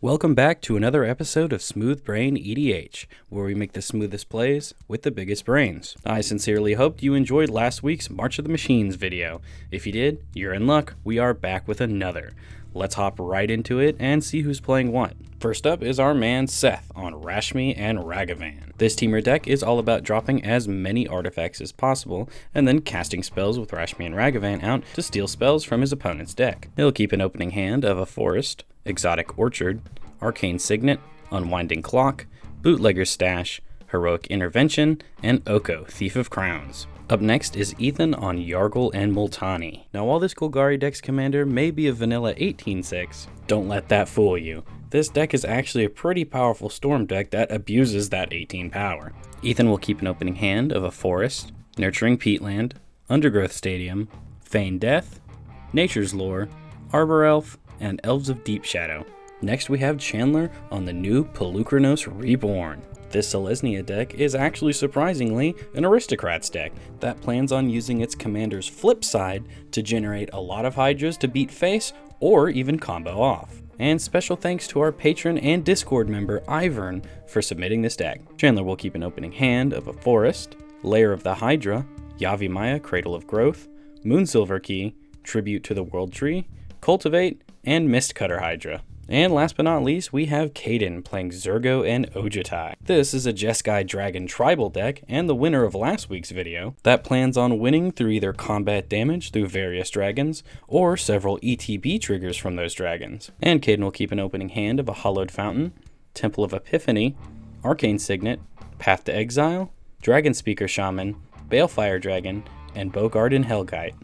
Welcome back to another episode of SmoothBrainEDH, where we make the smoothest plays with the biggest brains. I sincerely hoped you enjoyed last week's March of the Machines video. If you did, you're in luck. We are back with another. Let's hop right into it and see who's playing what. First up is our man Seth on Rashmi and Ragavan. This teamer deck is all about dropping as many artifacts as possible and then casting spells with Rashmi and Ragavan out to steal spells from his opponent's deck. He'll keep an opening hand of a Forest, Exotic Orchard, Arcane Signet, Unwinding Clock, Bootlegger's Stash, Heroic Intervention, and Oko, Thief of Crowns. Up next is Ethan on Yargle and Multani. Now while this Golgari deck's commander may be a vanilla 18-6, don't let that fool you. This deck is actually a pretty powerful storm deck that abuses that 18 power. Ethan will keep an opening hand of a Forest, Nurturing Peatland, Undergrowth Stadium, Feign Death, Nature's Lore, Arbor Elf, and Elves of Deep Shadow. Next we have Chandler on the new Polukranos Reborn. This Selesnya deck is actually surprisingly an Aristocrats deck that plans on using its commander's flip side to generate a lot of Hydras to beat face or even combo off. And special thanks to our patron and Discord member Ivern for submitting this deck. Chandler will keep an opening hand of a Forest, Lair of the Hydra, Yavimaya Cradle of Growth, Moonsilver Key, Tribute to the World Tree, Cultivate, and Mistcutter Hydra. And last but not least, we have Caden playing Zurgo and Ojutai. This is a Jeskai Dragon tribal deck and the winner of last week's video that plans on winning through either combat damage through various dragons or several ETB triggers from those dragons. And Caden will keep an opening hand of a Hollowed Fountain, Temple of Epiphany, Arcane Signet, Path to Exile, Dragon Speaker Shaman, Balefire Dragon, and Bogarden Hellkite.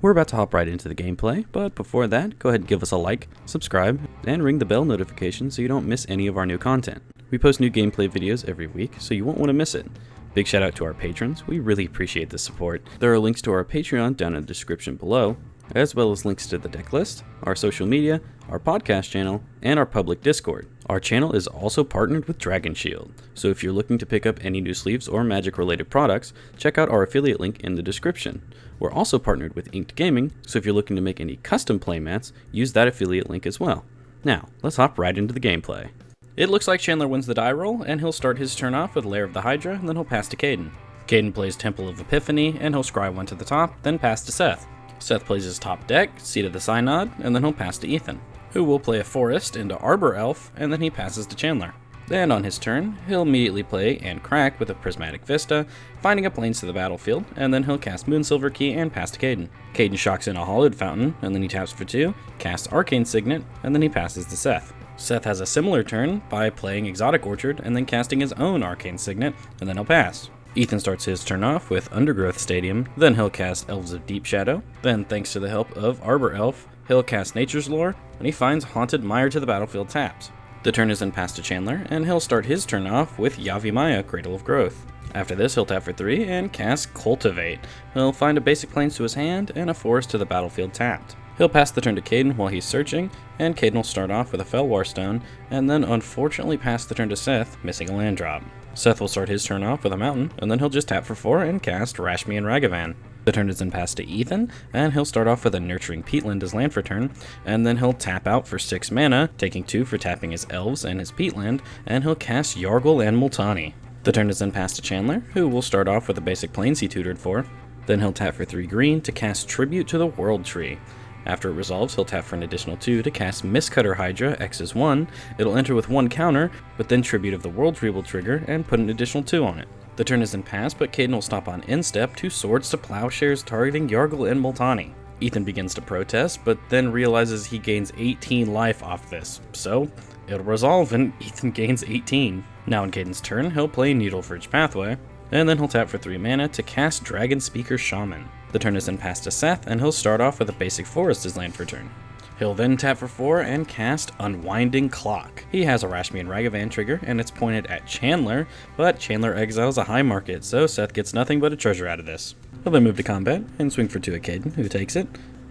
We're about to hop right into the gameplay, but before that, go ahead and give us a like, subscribe, and ring the bell notification so you don't miss any of our new content. We post new gameplay videos every week, so you won't want to miss it. Big shout out to our patrons, we really appreciate the support. There are links to our Patreon down in the description below, as well as links to the deck list, our social media, our podcast channel, and our public Discord. Our channel is also partnered with Dragon Shield, so if you're looking to pick up any new sleeves or magic-related products, check out our affiliate link in the description. We're also partnered with Inked Gaming, so if you're looking to make any custom playmats, use that affiliate link as well. Now, let's hop right into the gameplay. It looks like Chandler wins the die roll, and he'll start his turn off with Lair of the Hydra, and then he'll pass to Caden. Caden plays Temple of Epiphany, and he'll scry one to the top, then pass to Seth. Seth plays his top deck, Seat of the Synod, and then he'll pass to Ethan, who will play a Forest into Arbor Elf, and then he passes to Chandler. Then on his turn, he'll immediately play and crack with a Prismatic Vista, finding a Plains to the battlefield, and then he'll cast Moonsilver Key and pass to Caden. Caden shocks in a Hollowed Fountain, and then he taps for 2, casts Arcane Signet, and then he passes to Seth. Seth has a similar turn by playing Exotic Orchard, and then casting his own Arcane Signet, and then he'll pass. Ethan starts his turn off with Undergrowth Stadium, then he'll cast Elves of Deep Shadow, then thanks to the help of Arbor Elf, he'll cast Nature's Lore, and he finds Haunted Mire to the battlefield tapped. The turn is then passed to Chandler, and he'll start his turn off with Yavimaya Cradle of Growth. After this, he'll tap for 3 and cast Cultivate. He'll find a basic Plains to his hand and a Forest to the battlefield tapped. He'll pass the turn to Caden while he's searching, and Caden will start off with a Felwar Stone, and then unfortunately pass the turn to Seth, missing a land drop. Seth will start his turn off with a Mountain, and then he'll just tap for 4 and cast Rashmi and Ragavan. The turn is then passed to Ethan, and he'll start off with a Nurturing Peatland as land for turn, and then he'll tap out for 6 mana, taking 2 for tapping his Elves and his Peatland, and he'll cast Yargle and Multani. The turn is then passed to Chandler, who will start off with a basic Plains he tutored for, then he'll tap for 3 green to cast Tribute to the World Tree. After it resolves, he'll tap for an additional 2 to cast Mistcutter Hydra, X is 1, it'll enter with 1 counter, but then Tribute of the World Tree will trigger and put an additional 2 on it. The turn is then passed, but Caden will stop on end step 2 Swords to Plowshares targeting Yargle and Multani. Ethan begins to protest, but then realizes he gains 18 life off this, so it'll resolve and Ethan gains 18. Now in Caden's turn, he'll play Needleforge Pathway, and then he'll tap for 3 mana to cast Dragon Speaker Shaman. The turn is then passed to Seth, and he'll start off with a basic Forest as land for turn. He'll then tap for 4 and cast Unwinding Clock. He has a Rashmi and Ragavan trigger, and it's pointed at Chandler, but Chandler exiles a high market, so Seth gets nothing but a treasure out of this. He'll then move to combat and swing for 2 at Caden, who takes it.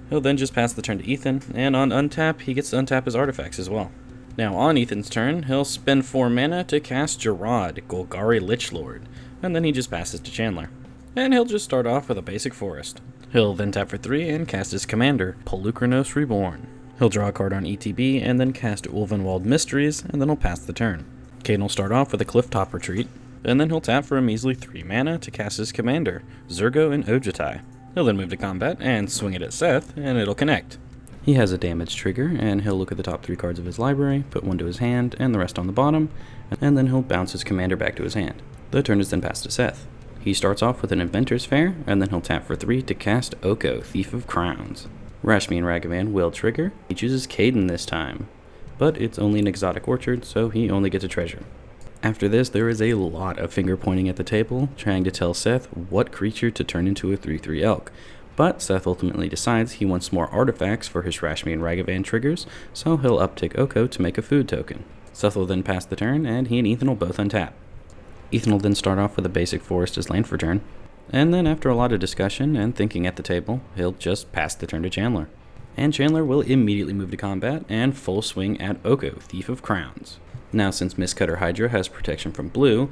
He'll then just pass the turn to Ethan, and on untap, he gets to untap his artifacts as well. Now on Ethan's turn, he'll spend 4 mana to cast Gerard, Golgari Lichlord, and then he just passes to Chandler. And he'll just start off with a basic Forest. He'll then tap for 3 and cast his commander, Polukranos Reborn. He'll draw a card on ETB and then cast Ulvenwald Mysteries, and then he'll pass the turn. Caden will start off with a Clifftop Retreat, and then he'll tap for a measly 3 mana to cast his commander, Zurgo and Ojutai. He'll then move to combat and swing it at Seth, and it'll connect. He has a damage trigger, and he'll look at the top 3 cards of his library, put one to his hand, and the rest on the bottom, and then he'll bounce his commander back to his hand. The turn is then passed to Seth. He starts off with an Inventor's Fair, and then he'll tap for 3 to cast Oko, Thief of Crowns. Rashmi and Ragavan will trigger. He chooses Caden this time, but it's only an exotic orchard, so he only gets a treasure. After this, there is a lot of finger pointing at the table, trying to tell Seth what creature to turn into a 3/3 elk. But Seth ultimately decides he wants more artifacts for his Rashmi and Ragavan triggers, so he'll uptick Oko to make a food token. Seth will then pass the turn, and he and Ethan will both untap. Ethan will then start off with a basic forest as land for turn, and then after a lot of discussion and thinking at the table, he'll just pass the turn to Chandler. And Chandler will immediately move to combat and full swing at Oko, Thief of Crowns. Now since Mistcutter Hydra has protection from blue,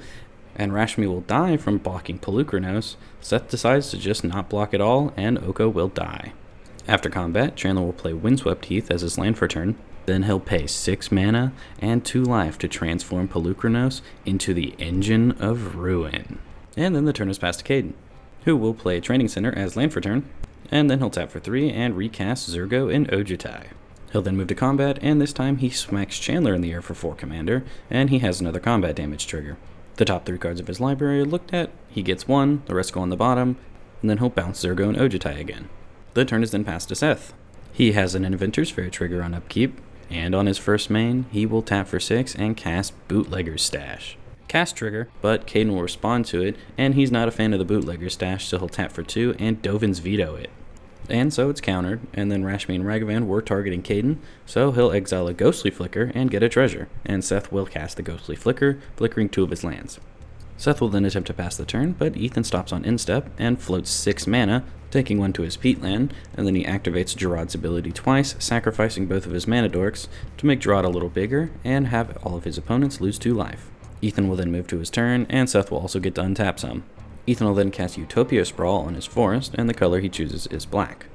and Rashmi will die from blocking Polukranos, Seth decides to just not block at all, and Oko will die. After combat, Chandler will play Windswept Heath as his land for turn, then he'll pay 6 mana and 2 life to transform Polukranos into the Engine of Ruin. And then the turn is passed to Caden, who will play Training Center as land for turn, and then he'll tap for 3 and recast Zurgo and Ojutai. He'll then move to combat, and this time he smacks Chandler in the air for 4 commander, and he has another combat damage trigger. The top 3 cards of his library are looked at, he gets 1, the rest go on the bottom, and then he'll bounce Zurgo and Ojutai again. The turn is then passed to Seth. He has an Inventor's Fair trigger on upkeep, and on his first main, he will tap for 6 and cast Bootlegger's Stash. Cast trigger, but Caden will respond to it, and he's not a fan of the Bootlegger's Stash, so he'll tap for 2 and Dovin's Veto it. And so it's countered, and then Rashmi and Ragavan were targeting Caden, so he'll exile a Ghostly Flicker and get a treasure, and Seth will cast the Ghostly Flicker, flickering 2 of his lands. Seth will then attempt to pass the turn, but Ethan stops on instep and floats 6 mana, taking 1 to his peatland, and then he activates Gerard's ability twice, sacrificing both of his mana dorks to make Gerard a little bigger and have all of his opponents lose 2 life. Ethan will then move to his turn, and Seth will also get to untap some. Ethan will then cast Utopia Sprawl on his forest, and the color he chooses is black.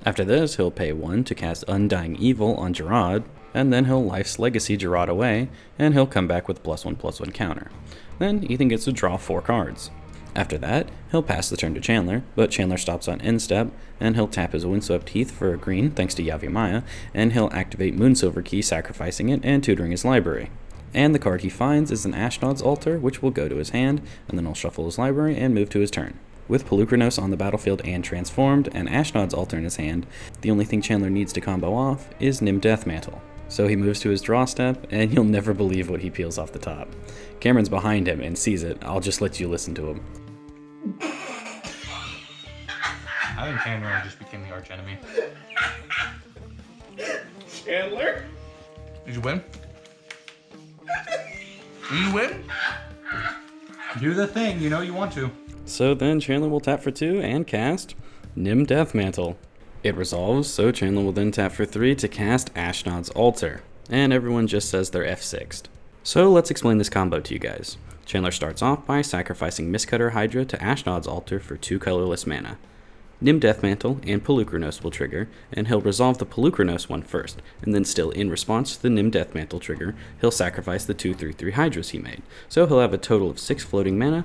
After this, he'll pay 1 to cast Undying Evil on Gerard, and then he'll Life's Legacy Gerard away, and he'll come back with +1/+1 counter. Then Ethan gets to draw 4 cards. After that, he'll pass the turn to Chandler, but Chandler stops on end step, and he'll tap his Windswept Heath for a green thanks to Yavimaya, and he'll activate Moonsilver Key, sacrificing it and tutoring his library. And the card he finds is an Ashnod's Altar, which will go to his hand, and then he'll shuffle his library and move to his turn. With Polukranos on the battlefield and transformed, and Ashnod's Altar in his hand, the only thing Chandler needs to combo off is Nim Deathmantle. So he moves to his draw step, and you'll never believe what he peels off the top. Cameron's behind him and sees it. I'll just let you listen to him. I think Chandler just became the arch enemy. Chandler? Did you win? Did you win? Do the thing, you know you want to. So then Chandler will tap for 2 and cast Nim Deathmantle. It resolves, so Chandler will then tap for 3 to cast Ashnod's Altar, and everyone just says they're F6'd. So let's explain this combo to you guys. Chandler starts off by sacrificing Mistcutter Hydra to Ashnod's Altar for 2 colorless mana. Nim Deathmantle and Polukranos will trigger, and he'll resolve the Polukranos one first, and then still in response to the Nim Deathmantle trigger, he'll sacrifice the 2/3/3 Hydras he made. So he'll have a total of 6 floating mana,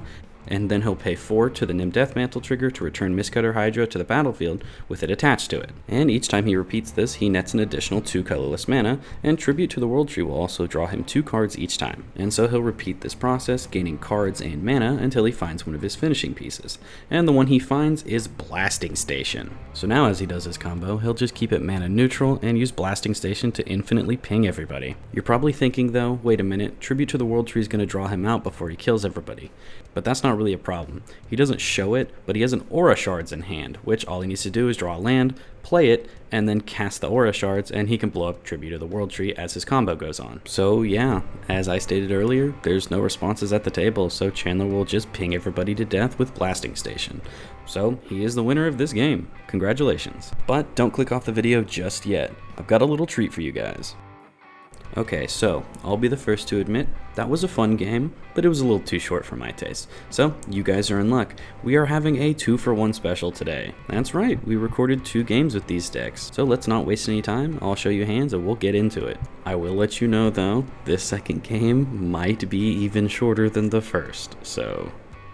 and then he'll pay 4 to the Nim Deathmantle trigger to return Mistcutter Hydra to the battlefield with it attached to it. And each time he repeats this, he nets an additional 2 colorless mana, and Tribute to the World Tree will also draw him 2 cards each time. And so he'll repeat this process, gaining cards and mana until he finds one of his finishing pieces. And the one he finds is Blasting Station. So now as he does his combo, he'll just keep it mana neutral and use Blasting Station to infinitely ping everybody. You're probably thinking though, wait a minute, Tribute to the World Tree is going to draw him out before he kills everybody. But that's not really a problem. He doesn't show it, but he has an Aura Shards in hand, which all he needs to do is draw a land, play it, and then cast the Aura Shards, and he can blow up Tribute to the World Tree as his combo goes on. So yeah, as I stated earlier, there's no responses at the table, so Chandler will just ping everybody to death with Blasting Station. So he is the winner of this game. Congratulations. But don't click off the video just yet. I've got a little treat for you guys. Okay, so I'll be the first to admit that was a fun game, but it was a little too short for my taste. So you guys are in luck. We are having a 2-for-1 special today. That's right, we recorded 2 games with these decks. So let's not waste any time. I'll show you hands and we'll get into it. I will let you know though, this second game might be even shorter than the first. So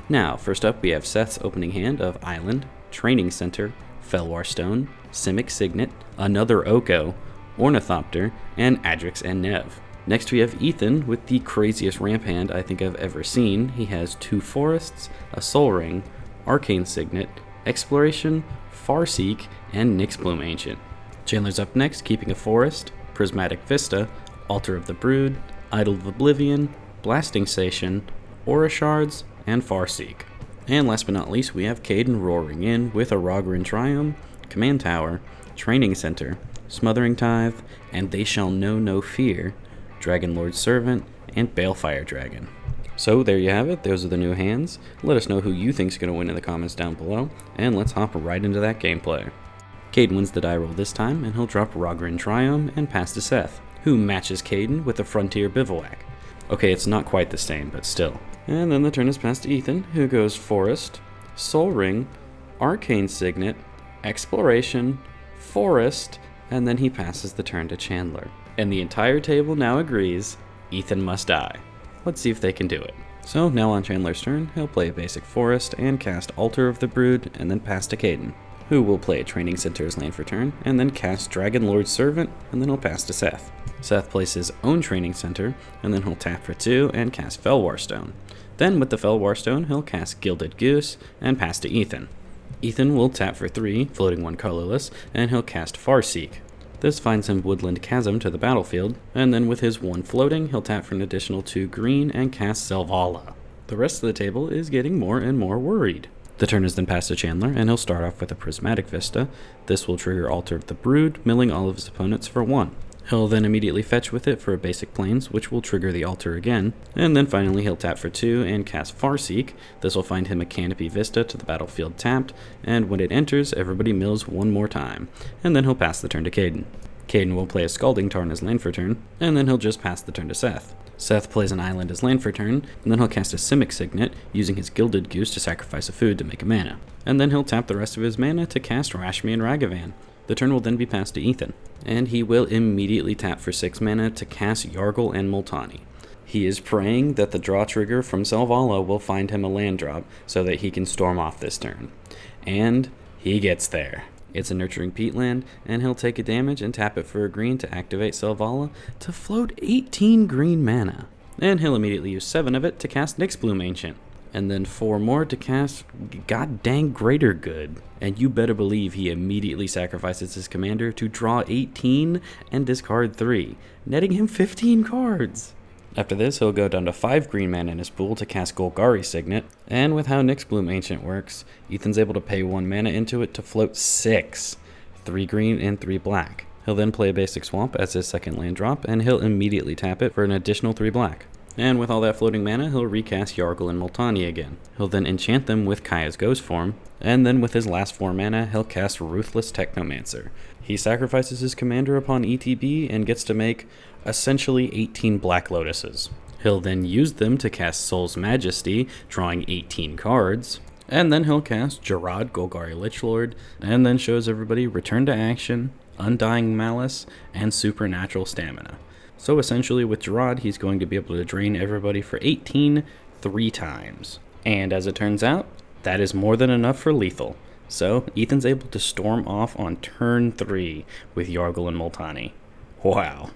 now, first up we have Seth's opening hand of Island, Training Center, Felwar Stone, Simic Signet, another Oko, Ornithopter, and Adrix and Nev. Next we have Ethan with the craziest ramp hand I think I've ever seen. He has 2 Forests, a Soul Ring, Arcane Signet, Exploration, Farseek, and Nyxbloom Ancient. Chandler's up next, keeping a Forest, Prismatic Vista, Altar of the Brood, Idol of Oblivion, Blasting Station, Aura Shards, and Farseek. And last but not least, we have Caden roaring in with a Ragavan Triumph, Command Tower, Training Center, Smothering Tithe, and They Shall Know No Fear, Dragon Lord's Servant, and Balefire Dragon. So there you have it, those are the new hands. Let us know who you think's going to win in the comments down below, and let's hop right into that gameplay. Caden wins the die roll this time, and he'll drop Ragavan Triumph and pass to Seth, who matches Caden with a Frontier Bivouac. Okay, it's not quite the same, but still. And then the turn is passed to Ethan, who goes Forest, Soul Ring, Arcane Signet, Exploration, Forest, and then he passes the turn to Chandler. And the entire table now agrees, Ethan must die. Let's see if they can do it. So now on Chandler's turn, he'll play a basic Forest and cast Altar of the Brood, and then pass to Caden, who will play a Training Center's land for turn, and then cast Dragon Lord's Servant, and then he'll pass to Seth. Seth plays his own Training Center, and then he'll tap for 2 and cast Felwar Stone. Then with the Felwar Stone, he'll cast Gilded Goose, and pass to Ethan. Ethan will tap for 3, floating 1 colorless, and he'll cast Farseek. This finds him Woodland Chasm to the battlefield, and then with his 1 floating, he'll tap for an additional 2 green and cast Selvala. The rest of the table is getting more and more worried. The turn is then passed to Chandler, and he'll start off with a Prismatic Vista. This will trigger Altar of the Brood, milling all of his opponents for 1. He'll then immediately fetch with it for a basic Plains, which will trigger the Altar again, and then finally he'll tap for 2 and cast Farseek. This will find him a Canopy Vista to the battlefield tapped, and when it enters, everybody mills 1 more time, and then he'll pass the turn to Caden. Caden will play a Scalding Tarn as land for turn, and then he'll just pass the turn to Seth. Seth plays an Island as land for turn, and then he'll cast a Simic Signet, using his Gilded Goose to sacrifice a food to make a mana. And then he'll tap the rest of his mana to cast Rashmi and Ragavan. The turn will then be passed to Ethan, and he will immediately tap for 6 mana to cast Yargle and Multani. He is praying that the draw trigger from Selvala will find him a land drop so that he can storm off this turn. And he gets there. It's a Nurturing Peatland, and he'll take a damage and tap it for a green to activate Selvala to float 18 green mana. And he'll immediately use 7 of it to cast Nyxbloom Ancient, and then 4 more to cast God dang Greater Good. And you better believe he immediately sacrifices his commander to draw 18 and discard 3, netting him 15 cards. After this, he'll go down to 5 green mana in his pool to cast Golgari Signet, and with how Nyxbloom Ancient works, Ethan's able to pay 1 mana into it to float 6, 3 green and 3 black. He'll then play a basic Swamp as his second land drop, and he'll immediately tap it for an additional 3 black. And with all that floating mana, he'll recast Yargle and Multani again. He'll then enchant them with Kaya's Ghost form, and then with his last 4 mana, he'll cast Ruthless Technomancer. He sacrifices his commander upon ETB and gets to make essentially 18 Black Lotuses. He'll then use them to cast Soul's Majesty, drawing 18 cards, and then he'll cast Jarad Golgari Lichlord, and then shows everybody Return to Action, Undying Malice, and Supernatural Stamina. So essentially with Jarad, he's going to be able to drain everybody for 18 3 times. And as it turns out, that is more than enough for lethal. So Ethan's able to storm off on turn 3 with Yargle and Multani. Wow.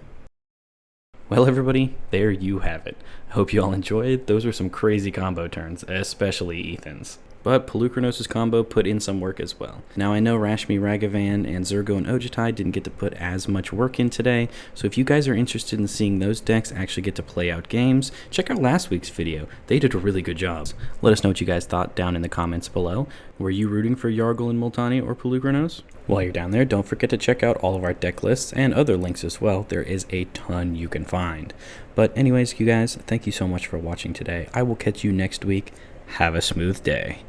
Well everybody, there you have it. I hope you all enjoyed. Those were some crazy combo turns, especially Ethan's. But Polukranos' combo put in some work as well. Now I know Rashmi, Ragavan, and Zurgo and Ojutai didn't get to put as much work in today, so if you guys are interested in seeing those decks actually get to play out games, check out last week's video. They did a really good job. Let us know what you guys thought down in the comments below. Were you rooting for Yargle and Multani or Polukranos? While you're down there, don't forget to check out all of our deck lists and other links as well. There is a ton you can find. But anyways, you guys, thank you so much for watching today. I will catch you next week. Have a smooth day.